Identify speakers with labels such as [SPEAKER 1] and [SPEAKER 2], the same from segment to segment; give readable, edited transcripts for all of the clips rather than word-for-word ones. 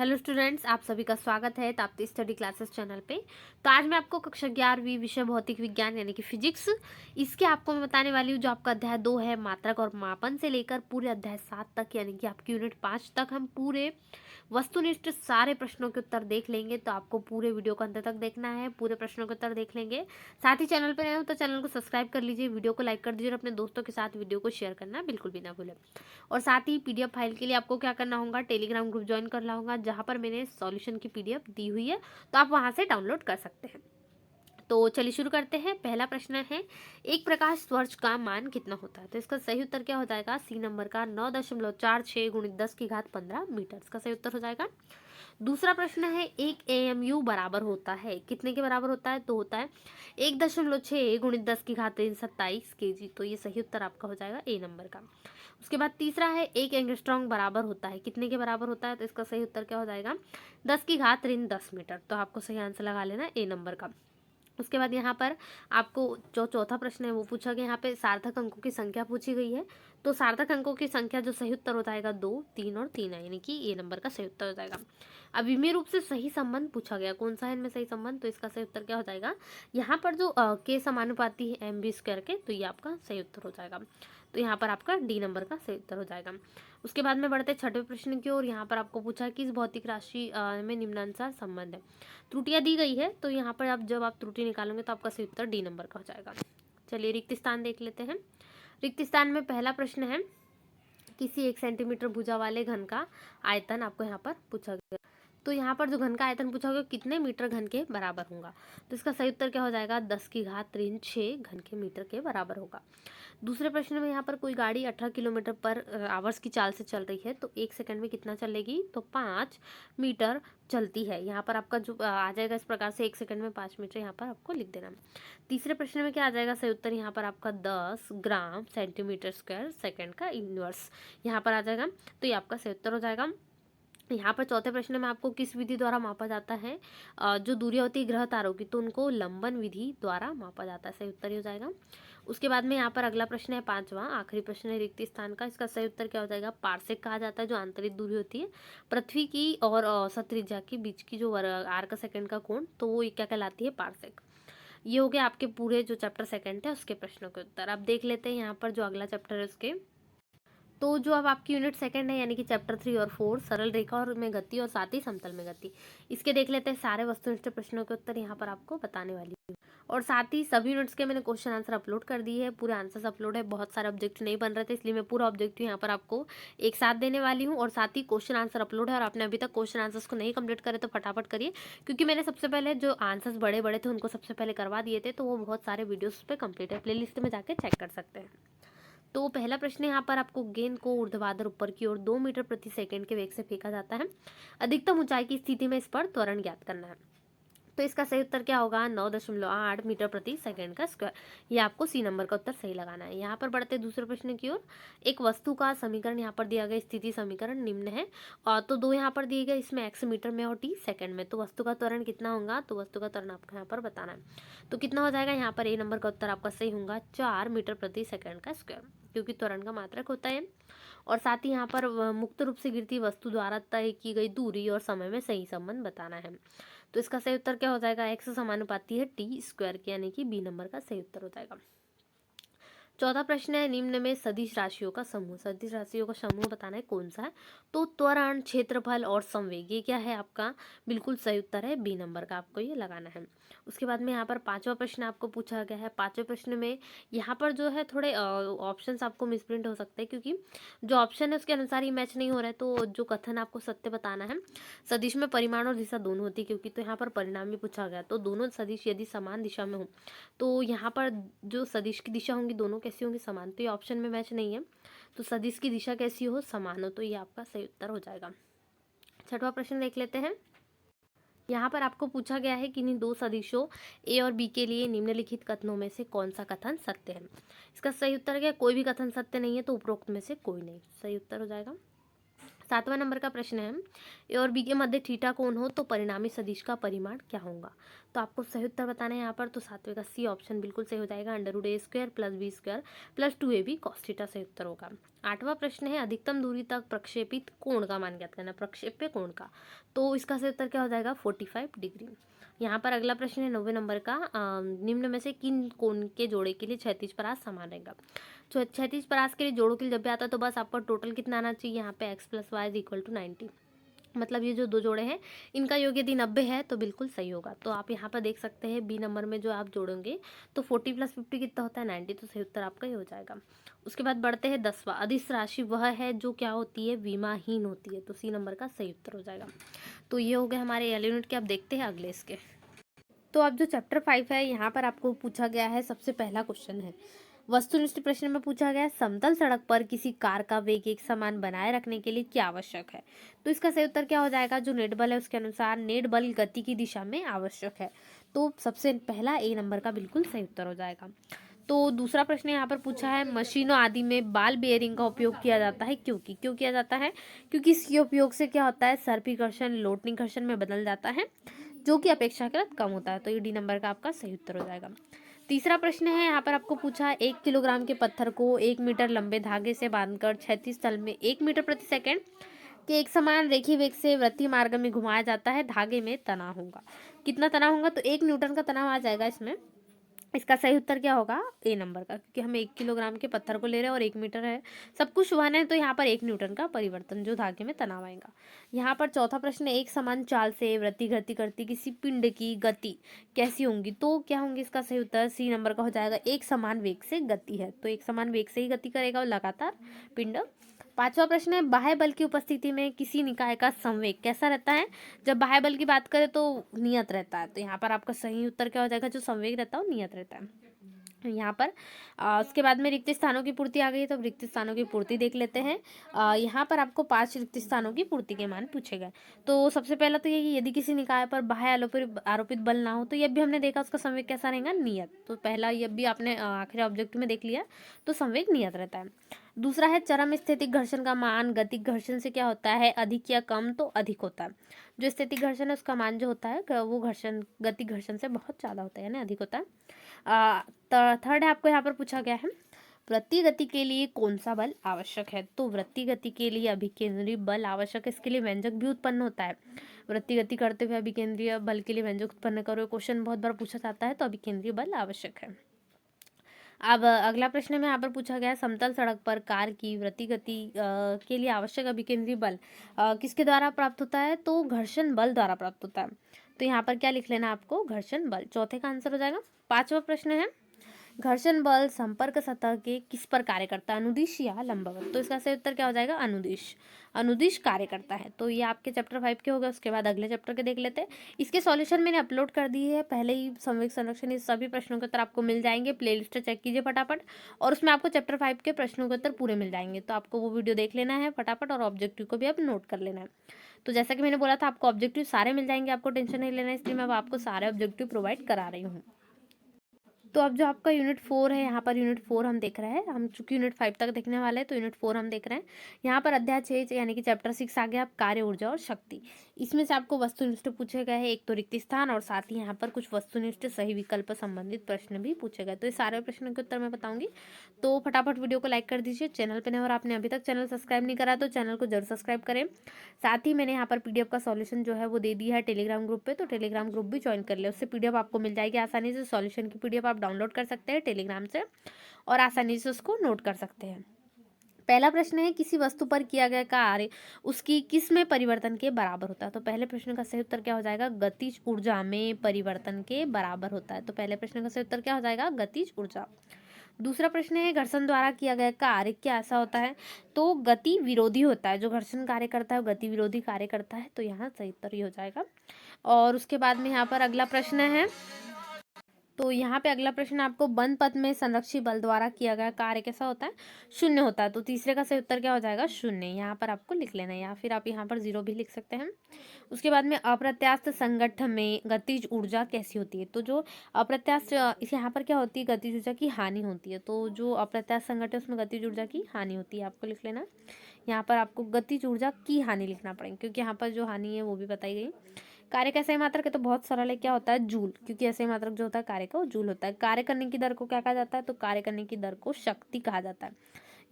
[SPEAKER 1] Hello students, आप सभी का स्वागत है ताप्ती स्टडी क्लासेस चैनल पे। तो आज मैं आपको कक्षा 11वीं विषय भौतिक विज्ञान यानी कि फिजिक्स, इसके आपको मैं बताने वाली हूँ जो आपका अध्याय 2 है मात्रक और मापन से लेकर पूरे अध्याय 7 तक यानी कि आपकी यूनिट 5 तक हम पूरे वस्तुनिष्ठ सारे प्रश्नों के उत्तर देख लेंगे। तो आपको पूरे वीडियो को अंत तक देखना है, पूरे प्रश्नों के उत्तर देख लेंगे। साथ ही चैनल पर नए हो तो चैनल को सब्सक्राइब कर लीजिए, वीडियो को लाइक कर दीजिए और अपने दोस्तों के साथ वीडियो को शेयर करना बिल्कुल भी ना भूलें। और साथ ही पीडीएफ फाइल के लिए आपको क्या करना होगा, टेलीग्राम ग्रुप ज्वाइन करना होगा जहाँ पर मैंने सॉल्यूशन की पीडीएफ दी हुई है, तो आप वहाँ से डाउनलोड कर सकते हैं। तो चलिए शुरू करते हैं। पहला प्रश्न है, एक प्रकाश वर्ष का मान कितना होता है? तो इसका सही उत्तर क्या हो जाएगा? सी नंबर का 9.46 गुणित 10 की घात 15 मीटर, इसका सही उत्तर हो जाएगा। दूसरा प्रश्न है, एक एएमयू बराबर होता है, कितने के बराबर होता है? तो होता है 1.6 गुणित 10 की घात 27 केजी। तो ये सही उत्तर आपका हो जाएगा ए नंबर का। उसके बाद तीसरा है, एक एंगस्ट्रॉन्ग बराबर होता है, कितने के बराबर होता है? तो इसका सही उत्तर क्या हो जाएगा? 10 की घात ऋण 10 मीटर। तो आपको सही आंसर लगा लेना ए नंबर का। उसके बाद यहाँ पर आपको जो चौथा प्रश्न है वो पूछा गया, यहाँ पे सार्थक अंकों की संख्या पूछी गई है। तो सार्थक अंकों की संख्या जो सही उत्तर हो जाएगा 2, 3 और 3 है, यानी कि ए नंबर का सही उत्तर हो जाएगा। अभिमेय रूप से सही संबंध पूछा गया, कौन सा है इनमें सही संबंध? तो इसका सही उत्तर क्या हो जाएगा? यहाँ पर जो के समानुपाती है एम बी स्क्वायर के, तो ये आपका सही उत्तर हो जाएगा। तो यहाँ पर आपका डी नंबर का सही उत्तर हो जाएगा। उसके बाद में बढ़ते छठे प्रश्न की ओर। यहाँ पर आपको पूछा है कि इस भौतिक राशि में निम्नानुसार संबंध है। त्रुटियां दी गई है, तो यहाँ पर जब आप त्रुटि निकालोगे तो आपका सही उत्तर डी नंबर का हो जाएगा। चलिए रिक्त स्थान देख लेते हैं। रिक्त स्थान में पहला प्रश्न है, किसी 1 सेंटीमीटर भुजा वाले घन का आयतन आपको यहाँ पर पूछा गया। तो यहाँ पर जो घन का आयतन पूछा गया कितने मीटर घन के बराबर होगा? तो इसका सही उत्तर क्या हो जाएगा? 10 की घात ऋण 6 घन के मीटर के बराबर होगा। दूसरे प्रश्न में यहाँ पर कोई गाड़ी 18 किलोमीटर पर आवर्स की चाल से चल रही है, तो 1 सेकंड में कितना चलेगी? तो 5 मीटर चलती है। यहाँ पर आपका जो आ जाएगा इस प्रकार से, 1 सेकंड में 5 मीटर यहाँ पर आपको लिख देना। तीसरे प्रश्न में क्या आ जाएगा सही उत्तर? यहाँ पर आपका 10 ग्राम सेंटीमीटर स्क्वायर सेकंड का इनवर्स यहाँ पर आ जाएगा। तो ये आपका सही उत्तर हो जाएगा। यहाँ पर चौथे प्रश्न में आपको किस विधि द्वारा मापा जाता है जो दूरियां होती है ग्रह तारों की, तो उनको लंबन विधि द्वारा मापा जाता है, सही उत्तर ही हो जाएगा। उसके बाद में यहाँ पर अगला प्रश्न है पांचवा, आखिरी प्रश्न है रिक्त स्थान का। इसका सही उत्तर क्या हो जाएगा? पार्सेक कहा जाता है जो आंतरिक दूरी होती है पृथ्वी की और औसत त्रिज्या के बीच की जो आर्क सेकंड का कोण, तो वो क्या कहलाती है? पार्सेक। ये हो गया आपके पूरे जो चैप्टर सेकंड है उसके प्रश्नों के उत्तर। अब देख लेते हैं यहाँ पर जो अगला चैप्टर है उसके। तो जो अब आपकी यूनिट सेकंड है यानी कि चैप्टर 3 और 4, सरल रेखा और में गति और साथ ही समतल में गति, इसके देख लेते हैं सारे वस्तुनिष्ठ प्रश्नों के उत्तर यहाँ पर आपको बताने वाली हूँ। और साथ ही सभी यूनिट्स के मैंने क्वेश्चन आंसर अपलोड कर दिए है, पूरे आंसर्स अपलोड है। बहुत सारे ऑब्जेक्ट नहीं बन रहे थे, इसलिए मैं पूरा ऑब्जेक्टिव यहाँ पर आपको एक साथ देने वाली हूँ। और साथ ही क्वेश्चन आंसर अपलोड है, और आपने अभी तक क्वेश्चन आंसर्स को नहीं कंप्लीट करे तो फटाफट करिए, क्योंकि मैंने सबसे पहले जो आंसर्स बड़े बड़े थे उनको सबसे पहले करवा दिए थे, तो वो बहुत सारे वीडियोस पे कंप्लीट है, प्लेलिस्ट में जाके चेक कर सकते हैं। तो पहला प्रश्न यहाँ पर आपको गेंद को ऊर्ध्वाधर ऊपर की ओर 2 मीटर प्रति सेकंड के वेग से फेंका जाता है। अधिकतम ऊंचाई की स्थिति में इस पर त्वरण ज्ञात करना है। तो इसका सही उत्तर क्या होगा? 9.8 मीटर प्रति सेकंड का स्क्वायर। ये आपको सी नंबर का उत्तर सही लगाना है। यहाँ पर बढ़ते दूसरे प्रश्न की ओर। एक वस्तु का समीकरण यहाँ पर दिया गया, स्थिति समीकरण निम्न है, और तो दो यहाँ पर दिए गए, इसमें एक्स मीटर में और टी सेकंड में। तो वस्तु का त्वरण कितना होगा? तो वस्तु का त्वरण आपको यहाँ पर बताना है। तो कितना हो जाएगा? यहाँ पर ए नंबर का उत्तर आपका सही होगा 4 मीटर प्रति सेकंड का स्क्वायर, क्योंकि त्वरण का मात्रक होता है। और साथ ही यहाँ पर मुक्त रूप से गिरती वस्तु द्वारा तय की गई दूरी और समय में सही संबंध बताना है। तो इसका सही उत्तर क्या हो जाएगा? एक्स समानुपाती है टी स्क्वायर के, यानी कि बी नंबर का सही उत्तर हो जाएगा। चौथा प्रश्न है, निम्न में सदिश राशियों का समूह, सदिश राशियों का समूह बताना है कौन सा है? तो त्वरण, क्षेत्रफल और संवेग, ये क्या है आपका? बिल्कुल सही उत्तर है बी नंबर का, आपको ये लगाना है। उसके बाद में यहाँ पर पांचवा प्रश्न आपको पूछा गया है। पांचवें प्रश्न में यहाँ पर जो है थोड़े ऑप्शंस आपको मिसप्रिंट हो सकते हैं, क्योंकि जो ऑप्शन है उसके अनुसार ही मैच नहीं हो रहा है। तो जो कथन आपको सत्य बताना है, सदिश में परिमाण और दिशा दोनों होती है, क्योंकि तो यहाँ पर परिणाम भी पूछा गया। तो दोनों सदिश यदि समान दिशा में हो, तो यहाँ पर जो सदिश की दिशा होंगी दोनों कैसी होंगी? समान। तो ये ऑप्शन में मैच नहीं है। तो सदिश की दिशा कैसी हो? समान हो। तो ये आपका सही उत्तर हो जाएगा। छठवां प्रश्न देख लेते हैं। यहाँ पर आपको पूछा गया है कि इन दो सदिशों ए और बी के लिए निम्नलिखित कथनों में से कौन सा कथन सत्य है? इसका सही उत्तर क्या? कोई भी कथन सत्य नहीं है, तो उपरोक्त में से कोई नहीं, सही उत्तर हो जाएगा। सातवां नंबर का प्रश्न है, ए और बी के मध्य थीटा कोण हो तो परिणामी सदिश का परिमाण क्या होगा? तो आपको सही उत्तर बताना है यहाँ पर, तो सातवें का सी ऑप्शन बिल्कुल सही हो जाएगा। √a² + b² + 2ab cos theta सही उत्तर होगा। आठवां प्रश्न है अधिकतम दूरी तक प्रक्षेपित कोण का मान ज्ञात करना, प्रक्षेप्य कोण का। तो इसका सही उत्तर क्या हो जाएगा 45 डिग्री। यहाँ पर अगला प्रश्न है 90 नंबर का, निम्न में से किन कोण के जोड़े के लिए क्षैतिज परास समान रहेगा। तो क्षैतिज परास के लिए जोड़ों के लिए जब भी आता है तो बस आपका टोटल कितना आना चाहिए, यहाँ पे x + y = 90। मतलब ये जो दो जोड़े हैं इनका योग यदि 90 है तो बिल्कुल सही होगा। तो आप यहाँ पर देख सकते हैं बी नंबर में जो आप जोड़ेंगे तो 40 + 50 कितना होता है 90, तो सही उत्तर आपका ये हो जाएगा। उसके बाद बढ़ते हैं 10वां, अदिश राशि वह है जो क्या होती है, विमाहीन होती है। तो सी नंबर का सही उत्तर हो जाएगा। तो ये हो गए हमारे एल यूनिट के। अब देखते हैं अगले इसके। तो अब जो चैप्टर 5 है यहाँ पर आपको पूछा गया है, सबसे पहला क्वेश्चन है वस्तुनिष्ठ प्रश्न में पूछा गया है समतल सड़क पर किसी कार का वेग एक समान बनाए रखने के लिए क्या आवश्यक है। तो इसका सही उत्तर क्या हो जाएगा, जो नेट बल है उसके अनुसार नेट बल गति की दिशा में आवश्यक है। तो सबसे पहला ए नंबर का बिल्कुल सही उत्तर हो जाएगा। तो दूसरा प्रश्न यहाँ पर पूछा है मशीनों आदि में बाल बेयरिंग का उपयोग किया जाता है, क्यों किया जाता है, क्योंकि इसके उपयोग से क्या होता है सर्पी घर्षण लोटनी घर्षण में बदल जाता है, जो कि अपेक्षाकृत कम होता है। तो ये डी नंबर का आपका सही उत्तर हो जाएगा। तीसरा प्रश्न है यहाँ पर आपको पूछा है 1 किलोग्राम के पत्थर को 1 मीटर लंबे धागे से बांधकर क्षैतिज तल में 1 मीटर प्रति सेकंड के एक समान रेखीय वेग से वृत्तीय मार्ग में घुमाया जाता है, धागे में तनाव होगा। कितना तनाव होगा, तो 1 न्यूटन का तनाव आ जाएगा इसमें। इसका सही उत्तर क्या होगा, ए नंबर का, क्योंकि हम 1 किलोग्राम के पत्थर को ले रहे हैं और 1 मीटर है, सब कुछ वन है, तो यहाँ पर 1 न्यूटन का परिवर्तन जो धागे में तनाव आएगा। यहाँ पर चौथा प्रश्न, एक समान चाल से वृत्ति गति करती किसी पिंड की गति कैसी होंगी। तो क्या होंगी, इसका सही उत्तर सी नंबर का हो जाएगा, एक समान वेग से गति है, तो एक समान वेग से ही गति करेगा लगातार पिंड। पांचवा प्रश्न है बाह्य बल की उपस्थिति में किसी निकाय का संवेग कैसा रहता है। जब बाह्य बल की बात करें तो नियत रहता है, तो यहाँ पर आपका सही उत्तर क्या हो जाएगा, जो संवेग रहता है वो नियत रहता है। यहाँ पर उसके बाद में रिक्त स्थानों की पूर्ति आ गई, तो अब रिक्त स्थानों की पूर्ति देख लेते हैं। यहाँ पर आपको 5 रिक्त स्थानों की पूर्ति के मान पूछे गए। तो सबसे पहला तो ये कि यदि किसी निकाय पर बाह्य आरोपित बल ना हो, तो यह भी हमने देखा उसका संवेग कैसा रहेगा, नियत। तो पहला ये भी आपने आखिरी ऑब्जेक्टिव में देख लिया, तो संवेग नियत रहता है। दूसरा है चरम स्थितिक घर्षण का मान गतिक घर्षण से क्या होता है, अधिक या कम, तो अधिक होता है। जो स्थितिक घर्षण है उसका मान जो होता है वो घर्षण गतिक घर्षण से बहुत ज़्यादा होता है, यानी अधिक होता है। थर्ड है आपको यहाँ पर पूछा गया है वृत्तीय गति के लिए कौन सा बल आवश्यक है। तो वृत्तीय गति के लिए अभिकेंद्रीय बल आवश्यक है, इसके लिए व्यंजक भी उत्पन्न होता है। वृत्तीय गति करते हुए अभिकेंद्रीय बल के लिए व्यंजक उत्पन्न करो, क्वेश्चन बहुत बार पूछा जाता है, तो अभिकेंद्रीय बल आवश्यक है। अब अगला प्रश्न में यहाँ पर पूछा गया है समतल सड़क पर कार की वृत्तीय गति के लिए आवश्यक अभिकेंद्रीय बल किसके द्वारा प्राप्त होता है, तो घर्षण बल द्वारा प्राप्त होता है। तो यहाँ पर क्या लिख लेना है आपको, घर्षण बल, चौथे का आंसर हो जाएगा। पांचवा प्रश्न है घर्षण बल संपर्क सतह के किस पर कार्य करता है, अनुदिश या लंबवत। तो इसका सही उत्तर क्या हो जाएगा, अनुदिश, अनुदिश कार्य करता है। तो ये आपके चैप्टर 5 के हो गए। उसके बाद अगले चैप्टर के देख लेते हैं। इसके सॉल्यूशन मैंने अपलोड कर दिए है पहले ही, संवेग संरक्षण, इस सभी प्रश्नों के उत्तर आपको मिल जाएंगे, प्लेलिस्ट चेक कीजिए फटाफट, और उसमें आपको चैप्टर 5 के प्रश्नों के उत्तर पूरे मिल जाएंगे। तो आपको वो वीडियो देख लेना है फटाफट, और ऑब्जेक्टिव को भी आप नोट कर लेना है। तो जैसा कि मैंने बोला था आपको ऑब्जेक्टिव सारे मिल जाएंगे, आपको टेंशन नहीं लेना है, इसलिए मैं अब आपको सारे ऑब्जेक्टिव प्रोवाइड करा रही हूँ। तो अब जो आपका यूनिट 4 है, यहाँ पर यूनिट 4 हम देख रहे हैं। हम चूंकि यूनिट 5 तक देखने वाले हैं, तो यूनिट 4 हम देख रहे हैं। यहाँ पर अध्याय 6 यानी कि चैप्टर 6 आ गया, कार्य ऊर्जा और शक्ति। इसमें से आपको वस्तुनिष्ठ पूछे गए हैं, एक तो रिक्त स्थान, और साथ ही यहाँ पर कुछ वस्तुनिष्ठ सही विकल्प संबंधित प्रश्न भी पूछे गए। तो ये सारे प्रश्नों के उत्तर मैं बताऊंगी, तो फटाफट वीडियो को लाइक कर दीजिए। चैनल पर नहीं और आपने अभी तक चैनल सब्सक्राइब नहीं करा तो चैनल को जरूर सब्सक्राइब करें। साथ ही मैंने यहाँ पर पीडीएफ का सॉल्यूशन जो है वो दे दिया है टेलीग्राम ग्रुप पे, तो टेलीग्राम ग्रुप भी ज्वाइन कर ले, उससे पीडीएफ आपको मिल जाएगी आसानी से। सॉल्यूशन की पीडीएफ आप डाउनलोड कर सकते हैं टेलीग्राम से और आसानी से उसको नोट कर सकते हैं। पहला प्रश्न है किसी वस्तु पर किया गया कार्य उसकी किस में परिवर्तन के बराबर होता है। तो पहले प्रश्न का सही उत्तर क्या हो जाएगा, गतिज ऊर्जा में परिवर्तन के बराबर होता है। तो पहले प्रश्न का सही उत्तर क्या हो जाएगा, गतिज ऊर्जा। दूसरा प्रश्न है घर्षण द्वारा किया गया कार्य क्या ऐसा होता है, तो गति विरोधी होता है। जो घर्षण कार्य करता है वो गति विरोधी कार्य करता है, तो यहाँ सही उत्तर ये हो जाएगा। और उसके बाद में यहाँ पर अगला प्रश्न है, तो यहाँ पे अगला प्रश्न आपको बंद पथ में संरक्षी बल द्वारा किया गया कार्य कैसा होता है, शून्य होता है। तो तीसरे का सही उत्तर क्या हो जाएगा, शून्य। यहाँ पर आपको लिख लेना है, या फिर आप यहाँ पर 0 भी लिख सकते हैं। उसके बाद में अप्रत्यास्थ संगठन में गतिज ऊर्जा कैसी होती है। तो जो अप्रत्यास्थ यहाँ पर क्या होती है, गतिज ऊर्जा की हानि होती है। तो जो अप्रत्यास्थ संगठन उसमें गतिज ऊर्जा की हानि होती है, आपको लिख लेना। यहाँ पर आपको गतिज ऊर्जा की हानि लिखना पड़ेगा, क्योंकि यहाँ पर जो हानि है वो भी बताई गई। कार्य का सही मात्रक है तो बहुत सरल है, क्या होता है, जूल, क्योंकि ऐसे मात्रक जो होता है कार्य का वो जूल होता है। कार्य करने की दर को क्या कहा जाता है, तो कार्य करने की दर को शक्ति कहा जाता है।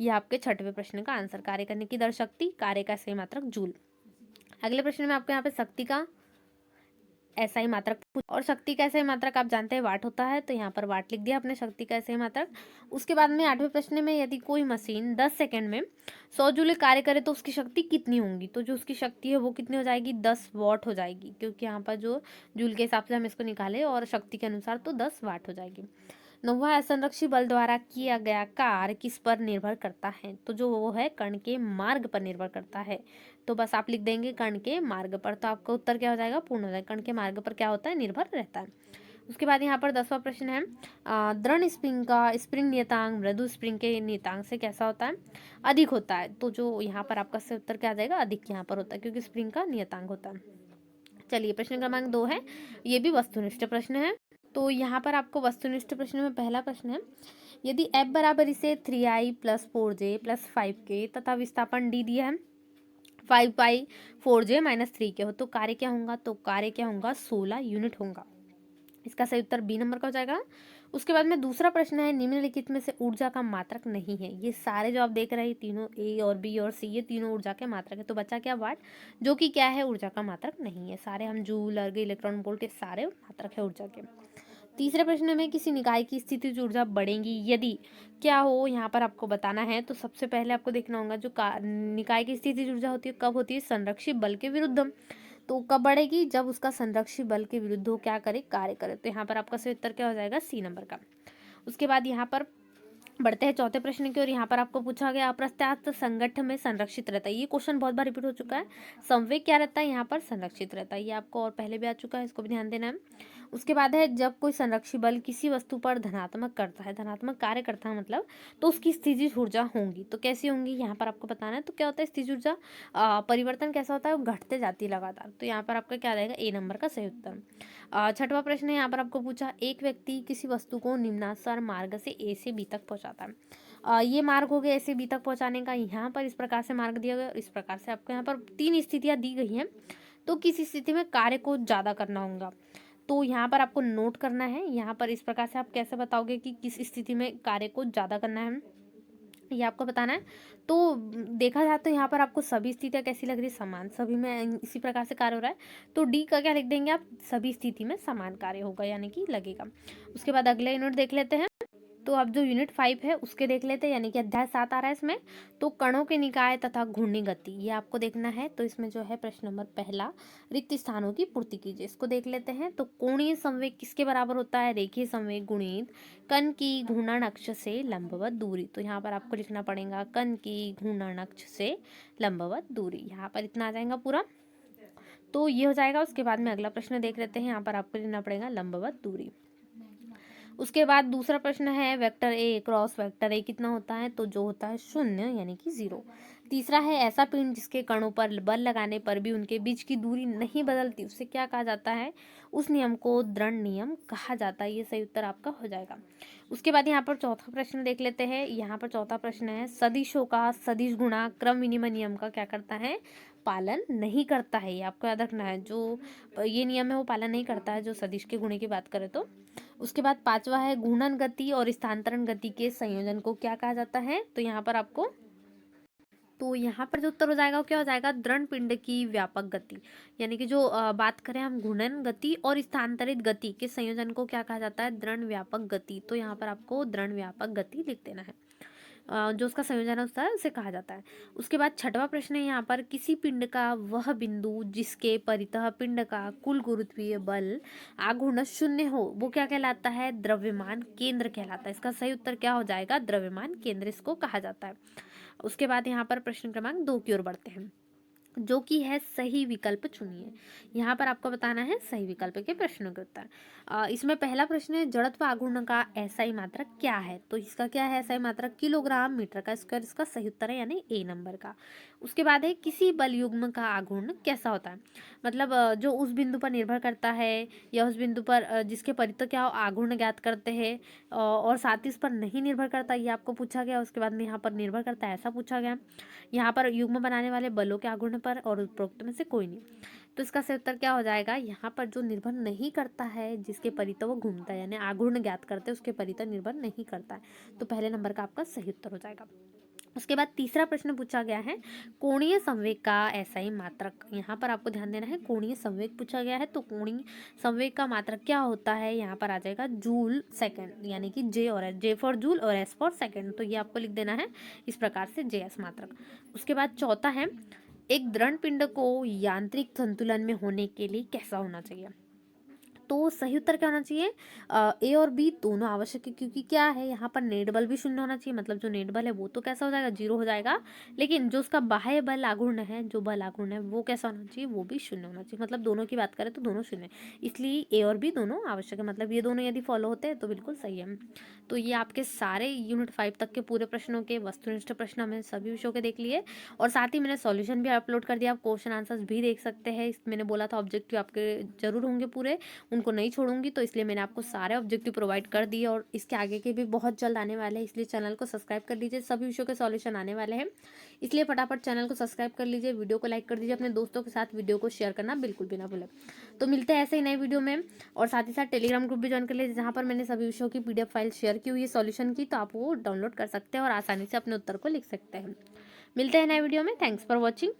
[SPEAKER 1] ये आपके 6वें प्रश्न का आंसर, कार्य करने की दर शक्ति, कार्य का सही मात्रक जूल। अगले प्रश्न में आपको यहाँ पे शक्ति का ऐसा ही मात्रक और शक्ति का ऐसा ही मात्रक आप जानते हैं वाट होता है, तो यहाँ पर वाट लिख दिया अपने शक्ति का ऐसा ही मात्रक। उसके बाद में 8वें प्रश्न में यदि कोई मशीन 10 सेकंड में 100 जूल कार्य करे तो उसकी शक्ति कितनी होगी, तो जो उसकी शक्ति है वो कितनी हो जाएगी, 10 वाट हो जाएगी, क्योंकि यहाँ पर जो जूल के हिसाब से हम इसको निकाले और शक्ति के अनुसार तो 10 वाट हो जाएगी। 9वां असंरक्षी बल द्वारा किया गया कार्य किस पर निर्भर करता है, तो जो वो है कण के मार्ग पर निर्भर करता है। तो बस आप लिख देंगे कण के मार्ग पर, तो आपका उत्तर क्या हो जाएगा, पूर्ण हो जाएगा। कण के मार्ग पर क्या होता है, निर्भर रहता है। उसके बाद यहाँ पर 10वां प्रश्न है, दृढ़ स्प्रिंग का स्प्रिंग नियतांक मृदु स्प्रिंग के नियतांक से कैसा होता है, अधिक होता है। तो जो यहाँ पर आपका सही उत्तर क्या आ जाएगा, अधिक यहाँ पर होता है, क्योंकि स्प्रिंग का नियतांक होता है। चलिए प्रश्न क्रमांक 2 है, ये भी वस्तुनिष्ठ प्रश्न है। तो यहाँ पर आपको वस्तुनिष्ठ प्रश्न में पहला प्रश्न है, यदि f बराबर इसे 3i + 4j + 5k तथा विस्थापन d दिया है 5i 4j - 3k हो, तो कार्य क्या होगा, तो कार्य क्या होगा, 16 यूनिट होगा। इसका सही उत्तर बी नंबर का हो जाएगा। उसके बाद में दूसरा प्रश्न है, निम्नलिखित में से ऊर्जा का मात्रक नहीं है। ये सारे जो आप देख रहे हैं तीनों ए और बी और सी, ये तीनों ऊर्जा के मात्रक है, तो बचा क्या, वाट, जो कि क्या है, ऊर्जा का मात्रक नहीं है। सारे हम जूल, अर्ग, इलेक्ट्रॉन, वोल्ट, ये सारे मात्रक है ऊर्जा के। तीसरे प्रश्न में किसी निकाय की स्थितिज ऊर्जा बढ़ेगी यदि क्या हो, यहाँ पर आपको बताना है। तो सबसे पहले आपको देखना होगा जो निकाय की स्थितिज ऊर्जा होती है कब होती है, संरक्षी बल के विरुद्ध। तो कब बढ़ेगी, जब उसका संरक्षी बल के विरुद्ध हो क्या करे, कार्य करे। तो यहाँ पर आपका सही उत्तर क्या हो जाएगा, सी नंबर का। उसके बाद यहाँ पर बढ़ते हैं चौथे प्रश्न की ओर। यहाँ पर आपको पूछा गया अप्रत्यास्थ संगठन में संरक्षित रहता है, ये क्वेश्चन बहुत बार रिपीट हो चुका है। संवेग क्या रहता है, यहाँ पर संरक्षित रहता है, ये आपको और पहले भी आ चुका है, इसको भी ध्यान देना है। उसके बाद है, जब कोई संरक्षी बल किसी वस्तु पर धनात्मक करता है, धनात्मक कार्य करता है मतलब, तो उसकी स्थितिज ऊर्जा होंगी, तो कैसी होंगी यहाँ पर आपको बताना है। तो क्या होता है स्थितिज ऊर्जा, परिवर्तन कैसा होता है, वो घटते जाती है लगातार। तो यहाँ पर आपका क्या रहेगा, ए नंबर का सही उत्तर। 6वां प्रश्न है, यहाँ पर आपको पूछा, एक व्यक्ति किसी वस्तु को निम्नानुसार मार्ग से ए से बी तक पहुँचाता है। ये मार्ग हो गया ए से बी तक पहुँचाने का, यहाँ पर इस प्रकार से मार्ग दिया गया, इस प्रकार से आपको यहाँ पर 3 स्थितियाँ दी गई हैं। तो किसी स्थिति में कार्य को ज़्यादा करना होगा, तो यहाँ पर आपको नोट करना है। यहाँ पर इस प्रकार से आप कैसे बताओगे कि किस स्थिति में कार्य को ज़्यादा करना है, ये आपको बताना है। तो देखा जाए तो यहाँ पर आपको सभी स्थितियाँ कैसी लग रही है, समान, सभी में इसी प्रकार से कार्य हो रहा है, तो डी का क्या लिख देंगे आप, सभी स्थिति में समान कार्य होगा यानी कि लगेगा। उसके बाद अगले यूनिट देख लेते हैं। तो अब जो यूनिट 5 है उसके देख लेते हैं, यानी कि अध्याय 7 आ रहा है इसमें। तो कणों के निकाय तथा घूर्णी गति, ये आपको देखना है। तो इसमें जो है प्रश्न नंबर पहला, रिक्त स्थानों की पूर्ति कीजिए, इसको देख लेते हैं। तो कोणीय संवेग किसके बराबर होता है, रेखीय संवेग गुणित कण की घूर्णन अक्ष से लंबवत दूरी। तो यहाँ पर आपको लिखना पड़ेगा कण की घूर्णन अक्ष से लंबवत दूरी, यहाँ पर इतना आ जाएगा पूरा, तो ये हो जाएगा। उसके बाद में अगला प्रश्न देख लेते हैं, यहाँ पर आपको लिखना पड़ेगा लंबवत दूरी। उसके बाद दूसरा प्रश्न है, vector A cross vector A कितना होता है, तो जो होता है 0 यानी कि 0। तीसरा है, ऐसा पिंड जिसके कणों पर बल लगाने पर भी उनके बीच की दूरी नहीं बदलती, उसे क्या कहा जाता है, उस नियम को दृढ़ नियम कहा जाता है। ये सही उत्तर आपका हो जाएगा। उसके बाद यहाँ पर चौथा प्रश्न देख लेते हैं। यहाँ पर चौथा प्रश्न है, सदिशों का सदिश गुणा क्रम विनिमय नियम का क्या करता है, पालन नहीं करता है। ये आपको याद रखना है, जो ये नियम है वो पालन नहीं करता है, जो सदिश के गुणे की बात करें तो। उसके बाद पांचवा है, घूर्णन गति और स्थानांतरण गति के संयोजन को क्या कहा जाता है, तो यहाँ पर आपको, तो यहाँ पर जो उत्तर हो जाएगा वो क्या हो जाएगा, दृढ़ पिंड की व्यापक गति, यानी कि जो बात करें हम घूर्णन गति और स्थानांतरित गति के संयोजन को क्या कहा जाता है, दृढ़ व्यापक गति। तो यहाँ पर आपको दृढ़ व्यापक गति लिख देना है, जो उसका संयोजन होता है उसे कहा जाता है। उसके बाद 6वां प्रश्न है, यहाँ पर किसी पिंड का वह बिंदु जिसके परितः पिंड का कुल गुरुत्वीय बल आघूर्ण 0 हो, वो क्या कहलाता है, द्रव्यमान केंद्र कहलाता है। इसका सही उत्तर क्या हो जाएगा, द्रव्यमान केंद्र इसको कहा जाता है। उसके बाद यहाँ पर प्रश्न क्रमांक 2 की ओर बढ़ते हैं, जो कि है सही विकल्प चुनिए। यहाँ पर आपको बताना है सही विकल्प के प्रश्नों के उत्तर। इसमें पहला प्रश्न है, जड़त्व आघूर्ण का एसआई मात्रक क्या है, तो इसका क्या है एसआई मात्रक, किलोग्राम मीटर का स्क्वायर, इसका सही उत्तर है यानी ए नंबर का। उसके बाद है किसी बल युग्म का आघूर्ण कैसा होता है, मतलब जो उस बिंदु पर निर्भर करता है या उस बिंदु पर जिसके परितः क्या हो आघूर्ण ज्ञात करते हैं, और साथ ही इस पर नहीं निर्भर करता, ये आपको पूछा गया। उसके बाद में यहाँ पर निर्भर करता है ऐसा पूछा गया। यहाँ पर युग्म बनाने वाले बलों के आघूर्ण पर और उपरोक्त में से कोई नहीं। तो इसका सही उत्तर क्या हो जाएगा, यहाँ पर जो निर्भर नहीं करता है जिसके परितः वो घूमता है, यानी आघूर्ण ज्ञात करते हैं उसके परितः निर्भर नहीं करता है, तो पहले नंबर का आपका सही उत्तर हो जाएगा। उसके बाद तीसरा प्रश्न पूछा गया है कोणीय संवेग का एसआई मात्रक। यहाँ पर आपको ध्यान देना है, कोणीय संवेग पूछा गया है, तो कोणीय संवेग का मात्रक क्या होता है, यहाँ पर आ जाएगा जूल सेकंड, यानी कि जे और एस, जे फॉर जूल और एस फॉर सेकंड, तो ये आपको लिख देना है इस प्रकार से जे एस मात्रक। उसके बाद चौथा है एक दृढ़ पिंड को यांत्रिक संतुलन में होने के लिए कैसा होना चाहिए, तो सही उत्तर क्या होना चाहिए, ए और बी दोनों आवश्यक है, क्योंकि क्या है यहाँ पर नेट बल भी शून्य होना चाहिए, मतलब जो नेट बल है वो तो कैसा हो जाएगा, जीरो हो जाएगा, लेकिन जो उसका बाह्य बल आघूर्ण है, जो बल आघूर्ण है वो कैसा होना चाहिए, वो भी शून्य होना चाहिए, मतलब दोनों की बात करें तो दोनों शून्य, इसलिए ए और बी दोनों आवश्यक है, मतलब ये दोनों यदि फॉलो होते हैं तो बिल्कुल सही है। तो ये आपके सारे यूनिट 5 तक के पूरे प्रश्नों के वस्तुनिष्ठ प्रश्न हमें सभी विषयों के देख लिए, और साथ ही मैंने सॉल्यूशन भी अपलोड कर दिया, आप क्वेश्चन आंसर्स भी देख सकते हैं। मैंने बोला था ऑब्जेक्टिव आपके जरूर होंगे पूरे, उनको नहीं छोड़ूंगी, तो इसलिए मैंने आपको सारे ऑब्जेक्टिव प्रोवाइड कर दिए, और इसके आगे के भी बहुत जल्द आने वाले हैं, इसलिए चैनल को सब्सक्राइब कर लीजिए, सभी विषयों के सॉल्यूशन आने वाले हैं, इसलिए फटाफट चैनल को सब्सक्राइब कर लीजिए, वीडियो को लाइक कर दीजिए, अपने दोस्तों के साथ वीडियो को शेयर करना बिल्कुल भी ना भूलें। तो मिलते हैं ऐसे ही नए वीडियो में, और साथ ही साथ टेलीग्राम ग्रुप भी ज्वाइन कर लीजिए, जहाँ पर मैंने सभी विषयों की PDF फाइल शेयर की हुई है सॉल्यूशन की, तो आप वो डाउनलोड कर सकते हैं और आसानी से अपने उत्तर को लिख सकते हैं। मिलते हैं नए वीडियो में, थैंक्स फॉर वॉचिंग।